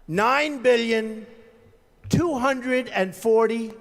$9,240,000,000.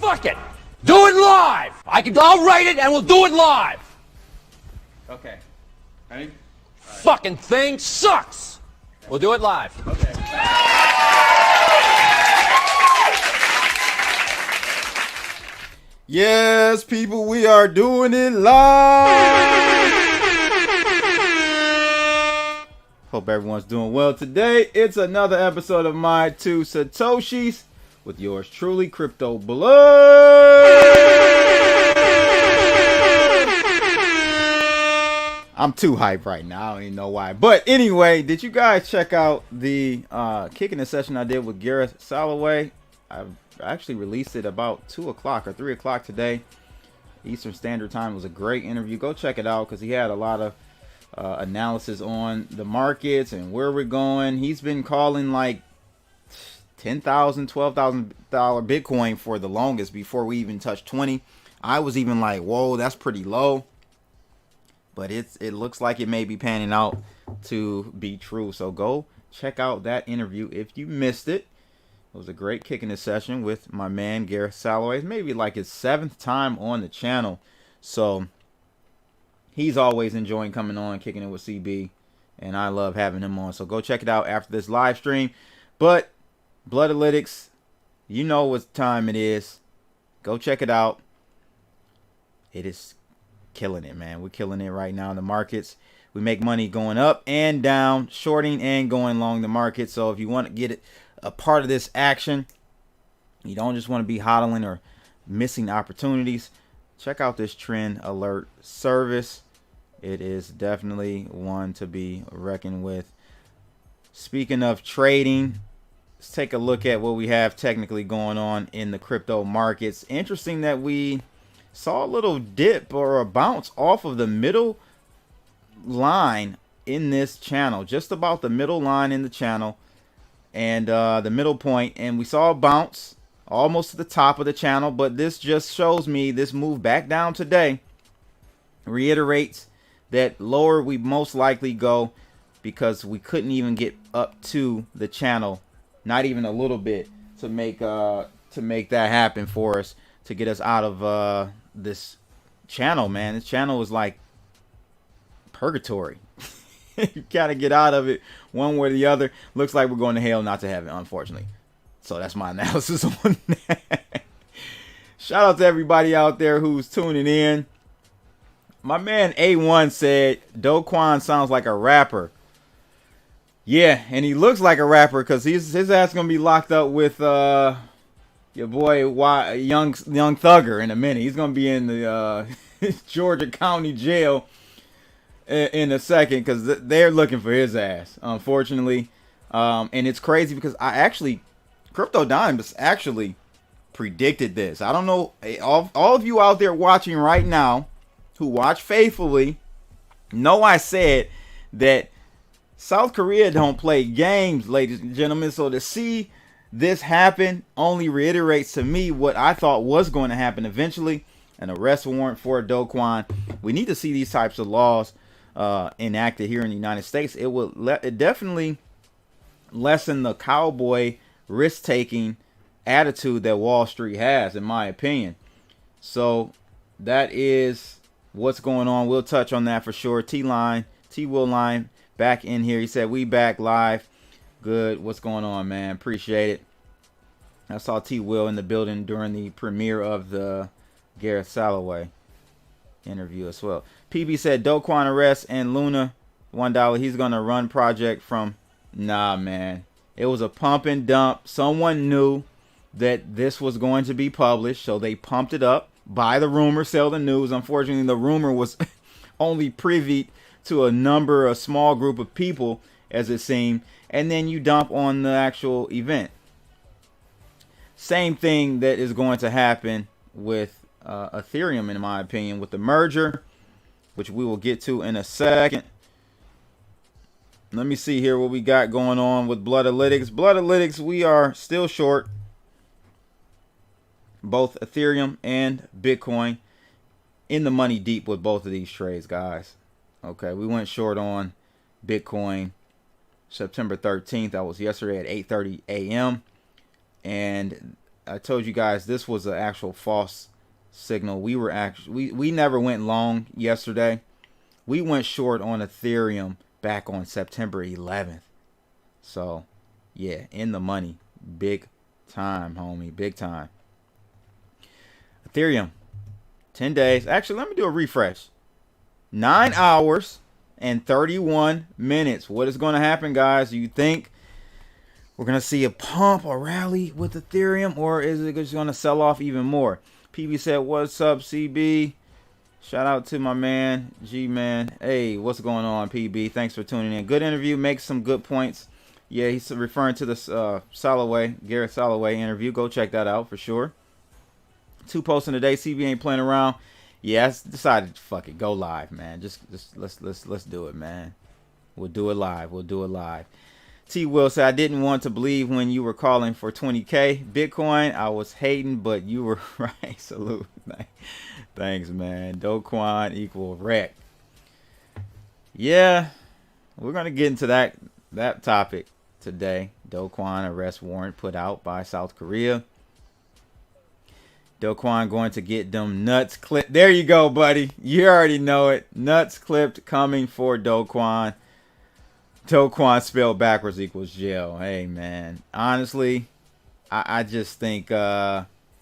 Fuck it! Do it live! I'll write it and we'll do it live! Okay. Ready? Fucking thing sucks! We'll do it live. Okay. Yes, people, we are doing it live. Hope everyone's doing well today. It's another episode of My Two Satoshis with yours truly, Crypto Blood. I'm too hyped right now. I don't even know why. But anyway, did you guys check out the kicking the session I did with Gareth Soloway? I actually released it about 2 o'clock or 3 o'clock today, Eastern Standard Time. It was a great interview. Go check it out because he had a lot of analysis on the markets and where we're going. He's been calling like $10,000, $12,000 Bitcoin for the longest before we even touched 20. I was even like, whoa, that's pretty low. But it looks like it may be panning out to be true. So go check out that interview if you missed it. It was a great kicking the session with my man Gareth Soloway. It's maybe like his 7th time on the channel. So he's always enjoying coming on, kicking it with CB. And I love having him on. So go check it out after this live stream. But Bloodalytics, you know what time it is. Go check it out. It is killing it, man. We're killing it right now in the markets. We make money going up and down, shorting and going long the market. So if you want to get a part of this action, you don't just want to be hodling or missing opportunities, check out this trend alert service. It is definitely one to be reckoned with. Speaking of trading, let's take a look at what we have technically going on in the crypto markets. Interesting that we saw a little dip or a bounce off of the middle line in this channel, just about the middle line in the channel and the middle point, and we saw a bounce almost to the top of the channel. But this just shows me this move back down today reiterates that lower we most likely go, because we couldn't even get up to the channel, not even a little bit, to make that happen for us, to get us out of this channel, man. This channel is like purgatory. You gotta get out of it one way or the other. Looks like we're going to hell, not to heaven, unfortunately. So that's my analysis on that. Shout out to everybody out there who's tuning in. My man A1 said Do Kwon sounds like a rapper. Yeah, and he looks like a rapper because his ass gonna be locked up with your boy young Thugger in a minute. He's gonna be in the Georgia County Jail in a second because they're looking for his ass, unfortunately. And it's crazy because Crypto Dimes actually predicted this. I don't know, all of you out there watching right now who watch faithfully know I said that South Korea don't play games, ladies and gentlemen. So to see this happen only reiterates to me what I thought was going to happen eventually, an arrest warrant for Do Kwon. We need to see these types of laws enacted here in the United States. It will definitely lessen the cowboy risk-taking attitude that Wall Street has, in my opinion. So that is what's going on. We'll touch on that for sure. T-Will Line back in here. He said, we back live. Good. What's going on, man? Appreciate it. I saw T-Will in the building during the premiere of the Gareth Soloway interview as well. PB said, Do Kwon arrest and Luna $1. He's going to run project from... Nah, man. It was a pump and dump. Someone knew that this was going to be published, so they pumped it up. Buy the rumor, sell the news. Unfortunately, the rumor was only privy to a small group of people, as it seemed, and then you dump on the actual event. Same thing that is going to happen with Ethereum, in my opinion, with the merger, which we will get to in a second. Let me see here what we got going on with Bloodalytics. Bloodalytics, we are still short both Ethereum and Bitcoin, in the money deep with both of these trades, guys. Okay, we went short on Bitcoin September 13th. That was yesterday at 8:30 a.m. And I told you guys this was an actual false signal. We never went long yesterday. We went short on Ethereum back on September 11th. So, yeah, in the money. Big time, homie. Big time. Ethereum, 10 days. Actually, let me do a refresh. 9 hours and 31 minutes. What is going to happen, guys? Do you think we're going to see a pump, a rally with Ethereum, or is it just going to sell off even more? PB said, what's up, CB? Shout out to my man, G-Man. Hey, what's going on, PB? Thanks for tuning in. Good interview. Makes some good points. Yeah, he's referring to the Gareth Soloway interview. Go check that out for sure. 2 posts in a day. CB ain't playing around. Yeah, I decided to fuck it. Go live, man. Just let's do it, man. We'll do it live. We'll do it live. T. Will said, I didn't want to believe when you were calling for 20K Bitcoin. I was hating, but you were right. Salute. Thanks, man. Do Kwon equal wreck. Yeah, we're gonna get into that topic today. Do Kwon arrest warrant put out by South Korea. Do Kwon going to get them nuts clipped. There you go, buddy. You already know it. Nuts clipped coming for Do Kwon. Do Kwon spelled backwards equals jail. Hey, man. Honestly, I just think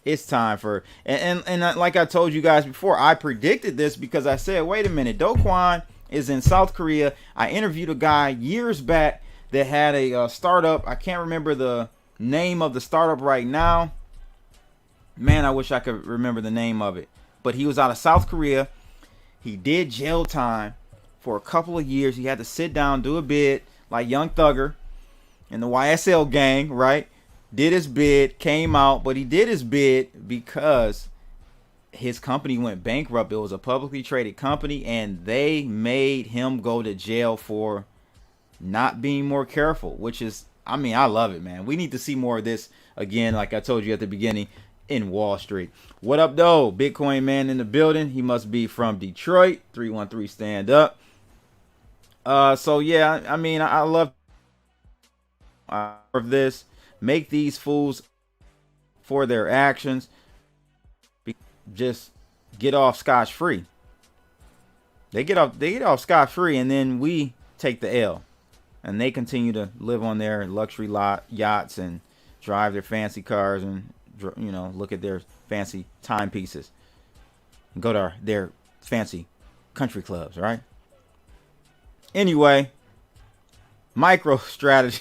it's time for... And like I told you guys before, I predicted this because I said, wait a minute. Do Kwon is in South Korea. I interviewed a guy years back that had a startup. I can't remember the name of the startup right now. Man, I wish I could remember the name of it. But he was out of South Korea. He did jail time for a couple of years. He had to sit down, do a bid like Young Thugger and the YSL gang, right? Did his bid, came out, but he did his bid because his company went bankrupt. It was a publicly traded company, and they made him go to jail for not being more careful, which is, I mean, I love it, man. We need to see more of this again, like I told you at the beginning, in Wall Street. What up, though? Bitcoin man in the building. He must be from Detroit. 313 stand up. So yeah, I mean, I love of this. Make these fools for their actions. Just get off scotch-free. They get off scotch-free, and then we take the L. And they continue to live on their luxury yachts and drive their fancy cars and, you know, look at their fancy timepieces. Go to their fancy country clubs, right? Anyway, MicroStrategy.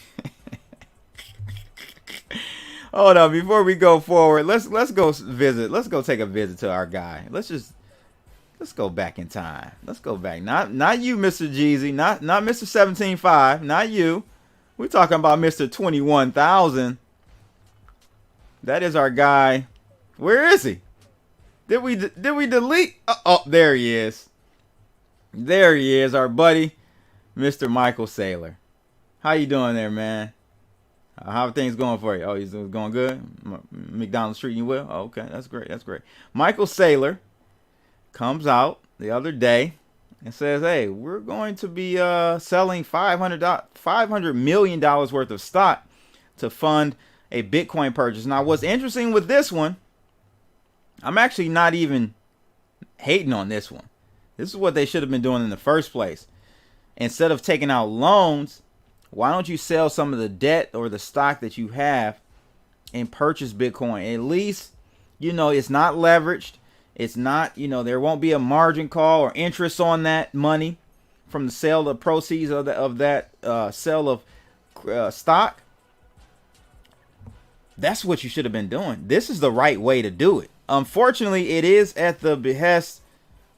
Hold on, before we go forward, let's go visit. Let's go take a visit to our guy. Let's go back in time. Let's go back. Not you, Mr. Jeezy. Not Mr. 17.5. Not you. We're talking about Mr. 21,000. That is our guy. Where is he? Did we delete? Oh, there he is. There he is, our buddy, Mr. Michael Saylor. How you doing there, man? How are things going for you? Oh, he's going good? McDonald's treating you well? Oh, okay, that's great. That's great. Michael Saylor comes out the other day and says, hey, we're going to be selling $500 million worth of stock to fund a Bitcoin purchase. Now, what's interesting with this one, I'm actually not even hating on this one. This is what they should have been doing in the first place. Instead of taking out loans, why don't you sell some of the debt or the stock that you have and purchase Bitcoin? At least, it's not leveraged. It's not, there won't be a margin call or interest on that money from the sale of the proceeds of that sale of stock. That's what you should have been doing. This is the right way to do it. Unfortunately, it is at the behest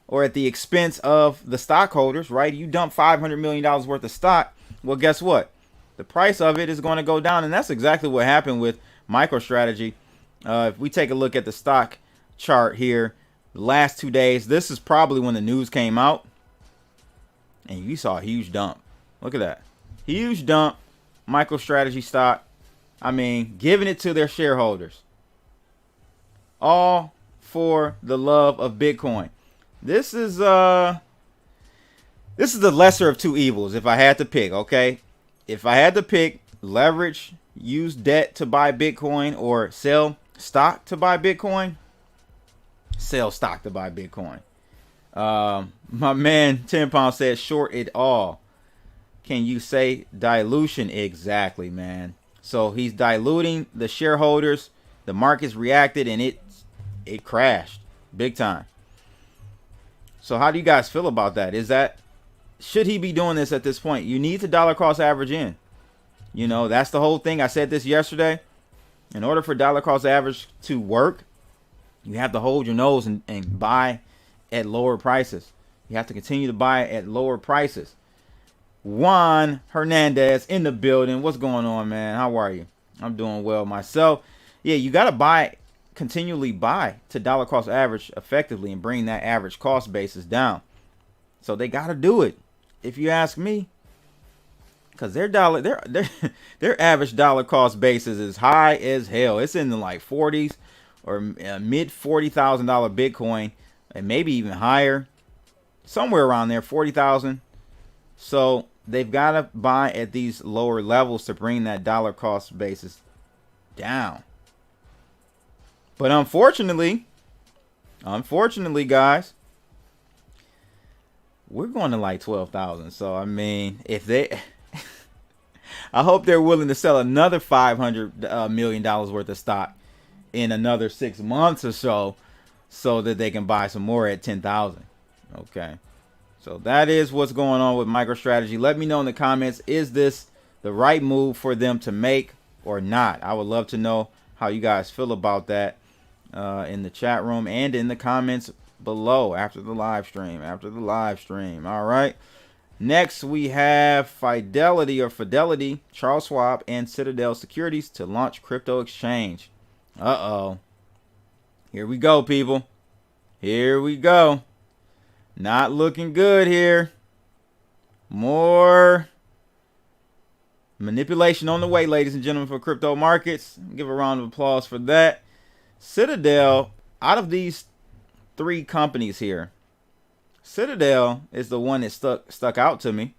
or at the expense of the stockholders, right? You dump $500 million worth of stock. Well, guess what? The price of it is going to go down, and that's exactly what happened with MicroStrategy. If we take a look at the stock chart here, the last 2 days, this is probably when the news came out, and you saw a huge dump. Look at that. Huge dump. MicroStrategy stock. I mean, giving it to their shareholders. All for the love of Bitcoin. This is the lesser of two evils if I had to pick, okay? If I had to pick, leverage, use debt to buy Bitcoin, or sell stock to buy Bitcoin, sell stock to buy Bitcoin. My man 10 Pound said short it all. Can you say dilution? Exactly, man. So he's diluting the shareholders. The markets reacted and it crashed big time. So how do you guys feel about that? Should he be doing this at this point? You need to dollar cost average in. That's the whole thing. I said this yesterday. In order for dollar cost average to work, you have to hold your nose and buy at lower prices. You have to continue to buy at lower prices. Juan Hernandez in the building. What's going on, man? How are you? I'm doing well myself. Yeah, you got to continually buy to dollar cost average effectively and bring that average cost basis down. So they got to do it, if you ask me, because their average dollar cost basis is high as hell. It's in the like 40s or mid $40,000 Bitcoin, and maybe even higher, somewhere around there, 40,000. So they've got to buy at these lower levels to bring that dollar cost basis down. But unfortunately, guys, we're going to like 12,000. So, I mean, I hope they're willing to sell another $500 million worth of stock in another 6 months or so that they can buy some more at 10,000. Okay. So that is what's going on with MicroStrategy. Let me know in the comments, is this the right move for them to make or not? I would love to know how you guys feel about that in the chat room and in the comments below after the live stream. All right. Next, we have Fidelity, Charles Schwab, and Citadel Securities to launch crypto exchange. Uh-oh. Here we go, people. Here we go. Not looking good here. More manipulation on the way, ladies and gentlemen, for crypto markets. Give a round of applause for that. Citadel, out of these three companies here, Citadel is the one that stuck out to me,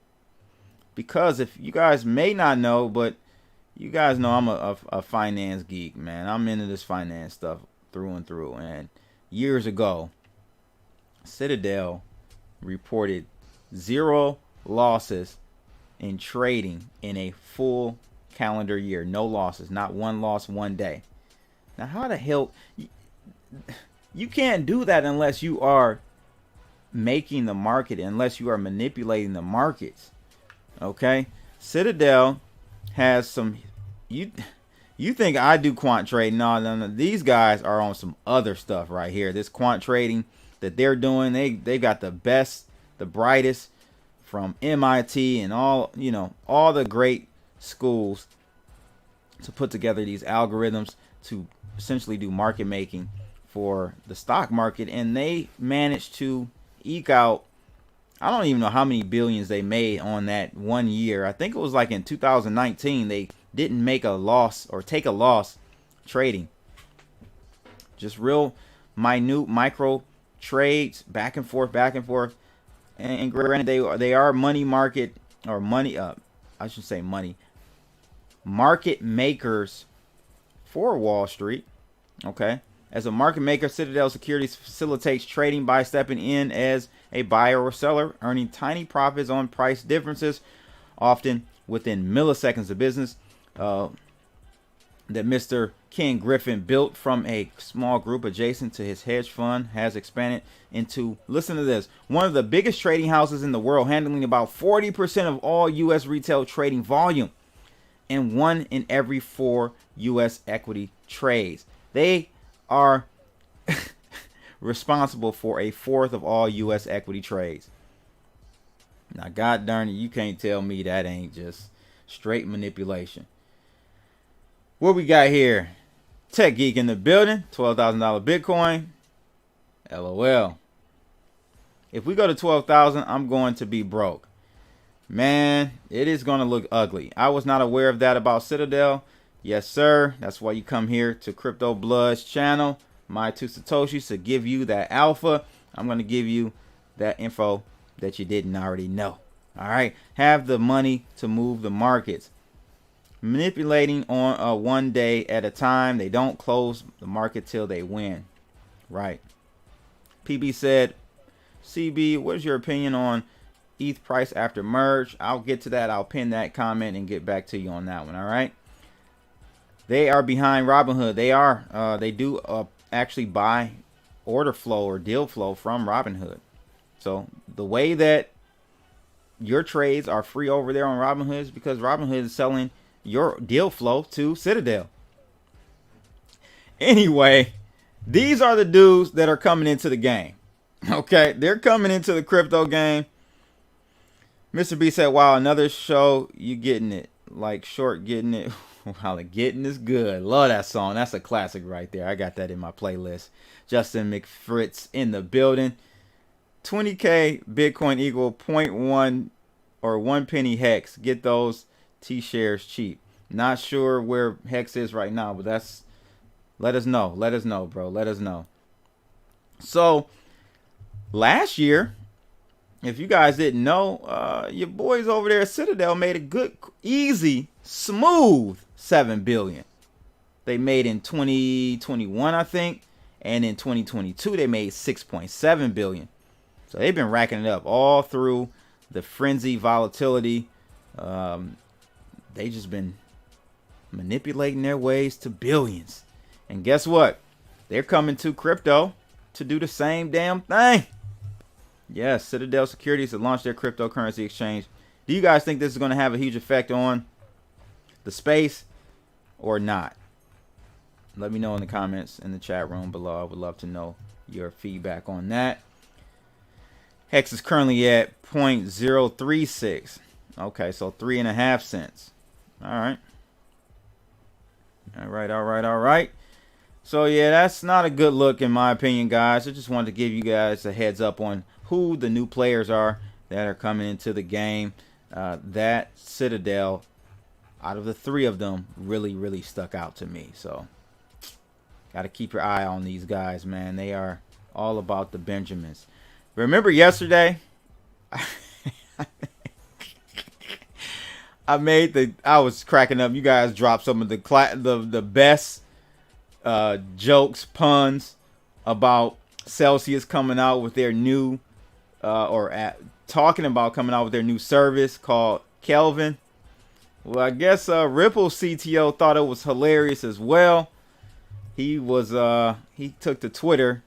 because if you guys may not know, but you guys know I'm a finance geek, man. I'm into this finance stuff through and through. And years ago, Citadel reported 0 losses in trading in a full calendar year. No losses, not one loss one day. Now, how the hell you can't do that unless you are making the market unless you are manipulating the markets. Okay, Citadel has some. You think I do quant trading? No. These guys are on some other stuff right here. This quant trading that they're doing, they got the best, the brightest from MIT and all the great schools to put together these algorithms to essentially do market making for the stock market, and they managed to eke out, I don't even know how many billions they made on that 1 year. I think it was like in 2019 they didn't make a loss or take a loss trading. Just real minute micro trades, back and forth. And granted, they are money market or money I should say money market makers for Wall Street. Okay. As a market maker, Citadel Securities facilitates trading by stepping in as a buyer or seller, earning tiny profits on price differences, often within milliseconds of business. That Mr. Ken Griffin built from a small group adjacent to his hedge fund has expanded into, listen to this, one of the biggest trading houses in the world, handling about 40% of all U.S. retail trading volume and 1 in every 4 U.S. equity trades. They are responsible for 1/4 of all U.S. equity trades. Now, God darn it, you can't tell me that ain't just straight manipulation. What we got here? Tech Geek in the building. $12,000 Bitcoin. LOL. If we go to 12,000, I'm going to be broke. Man, it is going to look ugly. I was not aware of that about Citadel. Yes, sir. That's why you come here to Crypto Blood's channel, My Two Satoshis, to give you that alpha. I'm going to give you that info that you didn't already know. All right. Have the money to move the markets. Manipulating on 1 day at a time. They don't close the market till they win. Right. PB said, CB, what is your opinion on ETH price after merge? I'll get to that. I'll pin that comment and get back to you on that one. All right. They are behind Robinhood. They do actually buy order flow or deal flow from Robinhood. So the way that your trades are free over there on Robinhood is because Robinhood is selling your deal flow to Citadel. Anyway, these are the dudes that are coming into the game. Okay, they're coming into the crypto game. Mr. B said, wow, another show, you getting it. Like short getting it. Wow, getting is good. Love that song. That's a classic right there. I got that in my playlist. Justin McFritz in the building. 20K Bitcoin equal 0.1 or 1 penny hex. Get those T-shares cheap. Not sure where hex is right now, but that's, let us know, bro. Let us know. So last year, if you guys didn't know, your boys over there at Citadel made a good, easy, smooth 7 billion. They made in 2021, I think, and in 2022 they made 6.7 billion. So they've been racking it up all through the frenzy volatility. They just been manipulating their ways to billions. And guess what? They're coming to crypto to do the same damn thing. Yes, Citadel Securities have launched their cryptocurrency exchange. Do you guys think this is going to have a huge effect on the space or not? Let me know in the comments in the chat room below. I would love to know your feedback on that. Hex is currently at 0.036. Okay, so 3.5 cents. All right. All right. So yeah, that's not a good look in my opinion, guys. I just wanted to give you guys a heads up on who the new players are that are coming into the game. That Citadel, out of the 3 of them, really stuck out to me. So got to keep your eye on these guys, man. They are all about the Benjamins. Remember yesterday? I was cracking up. You guys dropped some of the best jokes, puns about Celsius coming out with their new talking about coming out with their new service called Kelvin. Well, I guess Ripple CTO thought it was hilarious as well. He took to Twitter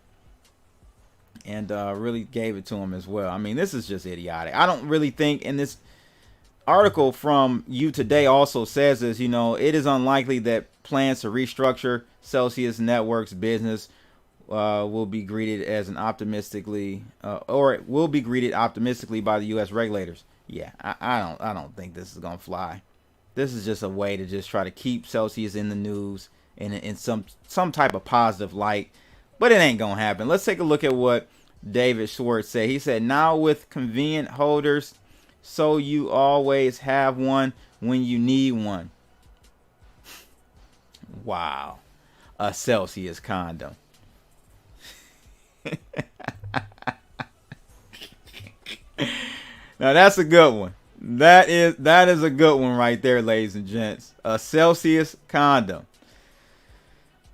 and really gave it to him as well. I mean, this is just idiotic. I don't really think, in this article from You Today also says this, you know, it is unlikely that plans to restructure Celsius Networks business will be greeted as an optimistically or it will be greeted optimistically by the U.S. regulators. Yeah, I don't think this is gonna fly. This is just a way to just try to keep Celsius in the news and in some type of positive light, but it ain't gonna happen. Let's take a look at what David Schwartz said. He said, "Now with convenient holders, so you always have one when you need one." Wow, a Celsius condom. Now that's a good one. That is a good one right there, ladies and gents. A Celsius condom.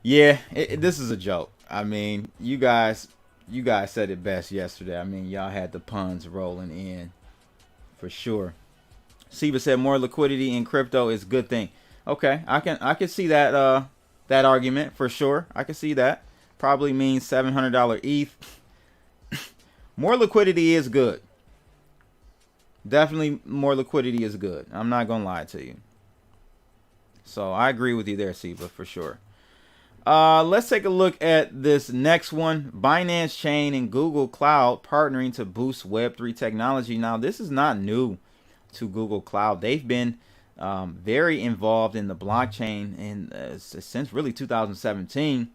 Yeah, this is a joke. I mean, you guys said it best yesterday. I mean, y'all had the puns rolling in for sure. Siva said more liquidity in crypto is a good thing. Okay, I can see that that argument for sure. I can see that. Probably means $700 ETH. More liquidity is good. Definitely more liquidity is good. I'm not gonna lie to you. So I agree with you there, Siva, for sure. Let's take a look at this next one. Binance Chain and Google Cloud partnering to boost Web3 technology. Now, this is not new to Google Cloud. They've been very involved in the blockchain since really 2017.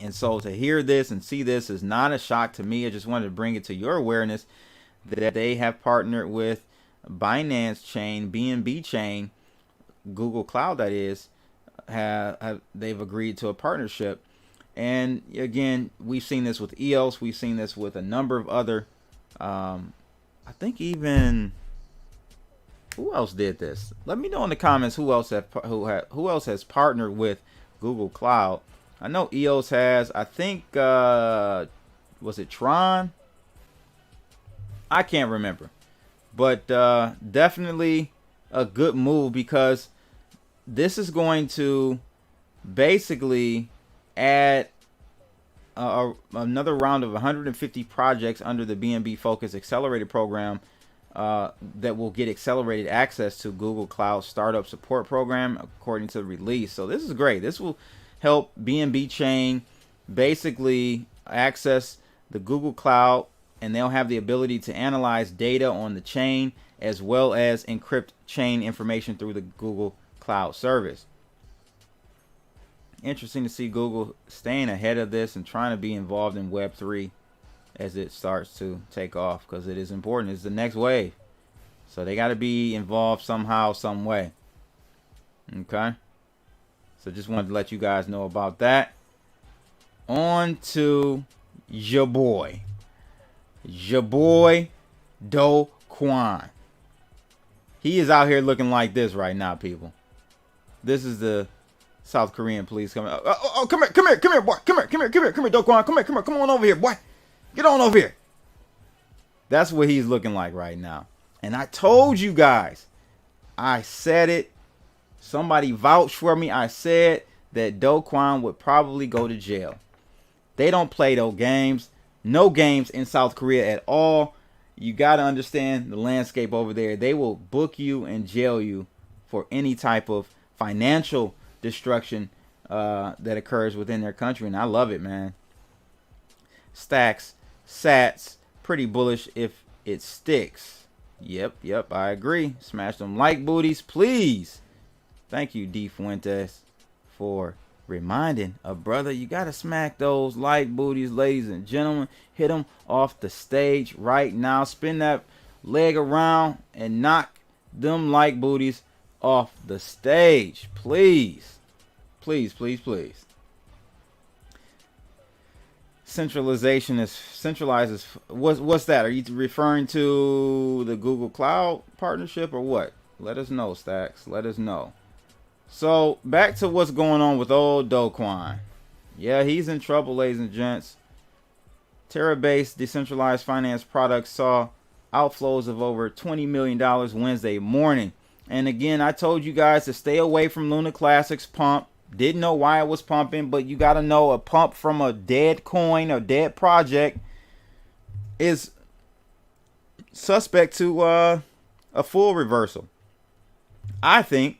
And so to hear this and see this is not a shock to me. I just wanted to bring it to your awareness that they have partnered with Binance Chain, BNB Chain, Google Cloud, that is, they've agreed to a partnership. And again, we've seen this with EOS. We've seen this with a number of other, I think even, who else did this? Let me know in the comments who else has partnered with Google Cloud. I know EOS has. I think was it Tron? I can't remember, but definitely a good move, because this is going to basically add another round of 150 projects under the BNB Focus Accelerated program that will get accelerated access to Google Cloud Startup Support Program, according to the release. So this is great. This will help BNB Chain basically access the Google Cloud, and they'll have the ability to analyze data on the chain as well as encrypt chain information through the Google Cloud service. Interesting to see Google staying ahead of this and trying to be involved in Web3 as it starts to take off, because it is important. It's the next wave. So they got to be involved somehow, some way. Okay. So just wanted to let you guys know about that. On to your boy. Your boy, Do Kwon. He is out here looking like this right now, people. This is the South Korean police coming. Oh, come here, boy. Come here, Do Kwon. Come on over here, boy. Get on over here. That's what he's looking like right now. And I told you guys, I said it. Somebody vouched for me. I said that Do Kwon would probably go to jail. They don't play those games. No games in South Korea at all. You got to understand the landscape over there. They will book you and jail you for any type of financial destruction that occurs within their country. And I love it, man. Stacks, sats, pretty bullish if it sticks. Yep, I agree. Smash them like booties, please. Thank you, D Fuentes, for reminding a brother, you gotta smack those like booties, ladies and gentlemen. Hit them off the stage right now. Spin that leg around and knock them like booties off the stage, please. Please. Centralization is centralizes. What's that? Are you referring to the Google Cloud partnership or what? Let us know, Stacks. Let us know. So back to what's going on with old Do Kwon. Yeah, he's in trouble, ladies and gents. Terra-based decentralized finance products saw outflows of over $20 million Wednesday morning. And again, I told you guys to stay away from Luna Classic's pump. Didn't know why it was pumping, but you got to know a pump from a dead coin or dead project is suspect to a full reversal. I think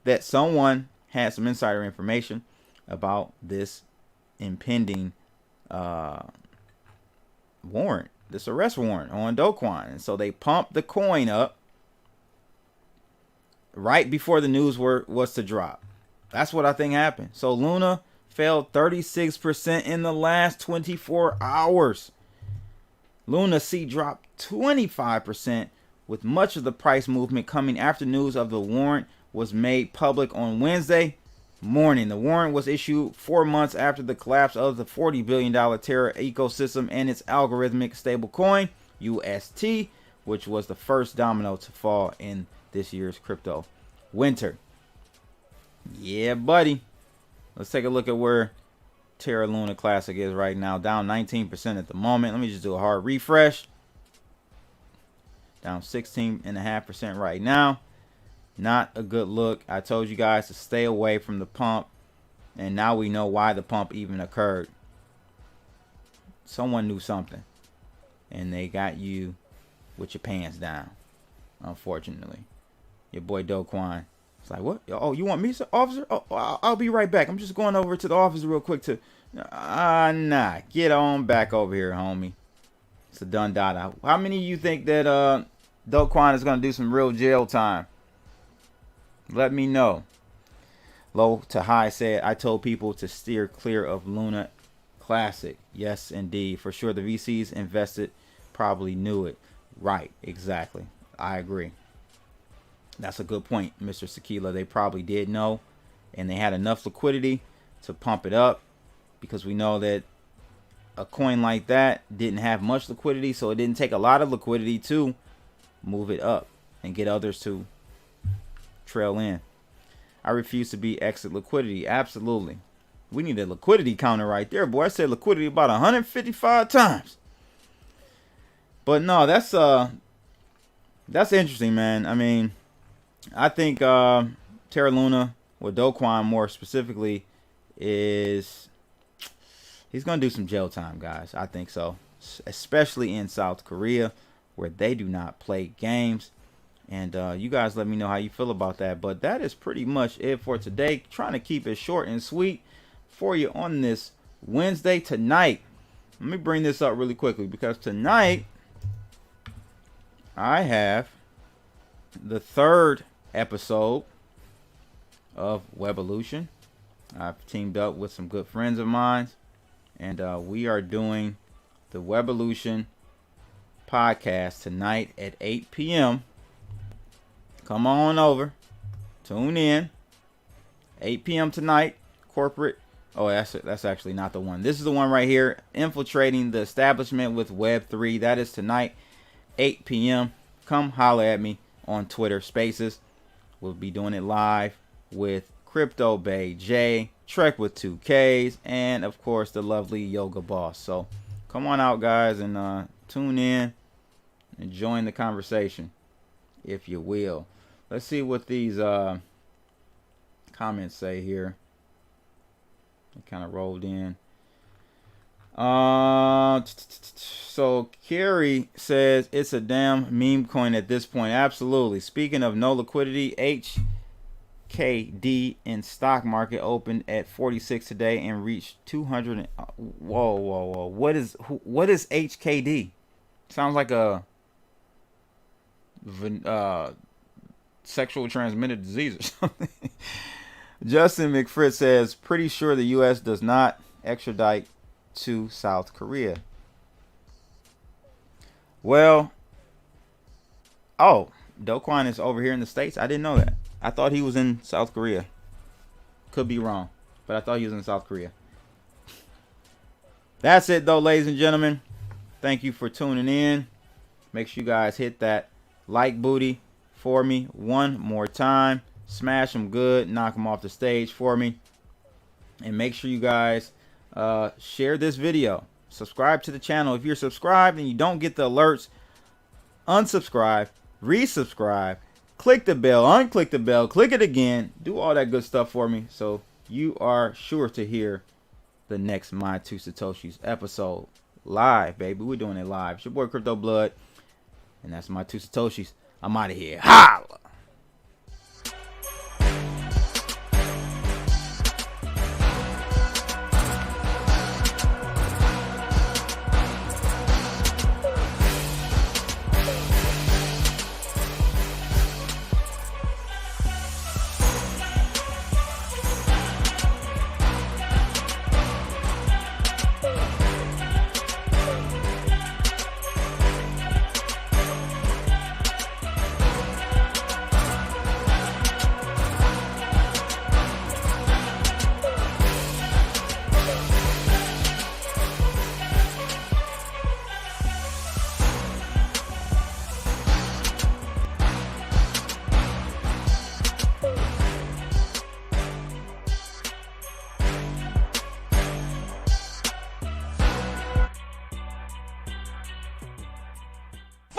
that someone had some insider information about this impending warrant, this arrest warrant on Do Kwon. And so they pumped the coin up right before the news was to drop. That's what I think happened. So Luna fell 36% in the last 24 hours. Luna C dropped 25%, with much of the price movement coming after news of the warrant was made public on Wednesday morning. The warrant was issued 4 months after the collapse of the $40 billion Terra ecosystem and its algorithmic stablecoin, UST, which was the first domino to fall in this year's crypto winter. Yeah, buddy. Let's take a look at where Terra Luna Classic is right now. Down 19% at the moment. Let me just do a hard refresh. Down 16.5% right now. Not a good look. I told you guys to stay away from the pump. And now we know why the pump even occurred. Someone knew something. And they got you with your pants down. Unfortunately. Your boy Do Kwon. It's like, what? Oh, you want me, sir? Officer? Oh, I'll be right back. I'm just going over to the office real quick to... nah. Get on back over here, homie. It's a done data. How many of you think that Do Kwon is going to do some real jail time? Let me know. Low to High said, I told people to steer clear of Luna Classic. Yes, indeed. For sure, the VCs invested probably knew it. Right, exactly. I agree. That's a good point, Mr. Sakila. They probably did know, and they had enough liquidity to pump it up, because we know that a coin like that didn't have much liquidity, so it didn't take a lot of liquidity to move it up and get others to trail in. I refuse to be exit liquidity. Absolutely. We need a liquidity counter right there, boy. I said liquidity about 155 times. But no, that's interesting, man. I mean, I think Terra Luna, or Do Kwon more specifically, he's going to do some jail time, guys. I think so. Especially in South Korea, where they do not play games. And you guys let me know how you feel about that. But that is pretty much it for today. Trying to keep it short and sweet for you on this Wednesday. Tonight, let me bring this up really quickly, because tonight I have the third episode of Wevolution. I've teamed up with some good friends of mine, and we are doing the Wevolution podcast tonight at 8 p.m. Come on over, tune in. 8 p.m. tonight. Corporate. Oh, that's actually not the one. This is the one right here. Infiltrating the establishment with Web3. That is tonight, 8 p.m. Come holler at me on Twitter Spaces. We'll be doing it live with Crypto Bay J, Trek with 2Ks, and of course the lovely Yoga Boss. So come on out, guys, and tune in and join the conversation, if you will. Let's see what these comments say here. It kind of rolled in. So Carrie says it's a damn meme coin at this point. Absolutely. Speaking of no liquidity, HKD in stock market opened at 46 today and reached 200. Whoa. What is HKD? Sounds like a sexual transmitted disease or something. Justin McFritz says, pretty sure the U.S. does not extradite to South Korea. Well, Do Kwon is over here in the States. I didn't know that. I thought he was in South Korea. Could be wrong, but I thought he was in South Korea. That's it, though, ladies and gentlemen. Thank you for tuning in. Make sure you guys hit that like booty for me one more time. Smash them good. Knock them off the stage for me. And make sure you guys share this video. Subscribe to the channel. If you're subscribed and you don't get the alerts, unsubscribe, resubscribe, click the bell, unclick the bell, click it again. Do all that good stuff for me so you are sure to hear the next My Two Satoshis episode live, baby. We're doing it live. It's your boy Crypto Blood, and that's My Two Satoshis. I'm out of here. Holla!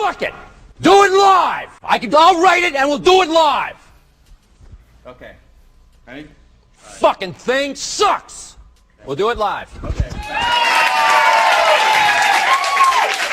Fuck it! Do it live! I'll write it and we'll do it live! Okay. Ready? Fucking thing sucks! We'll do it live. Okay.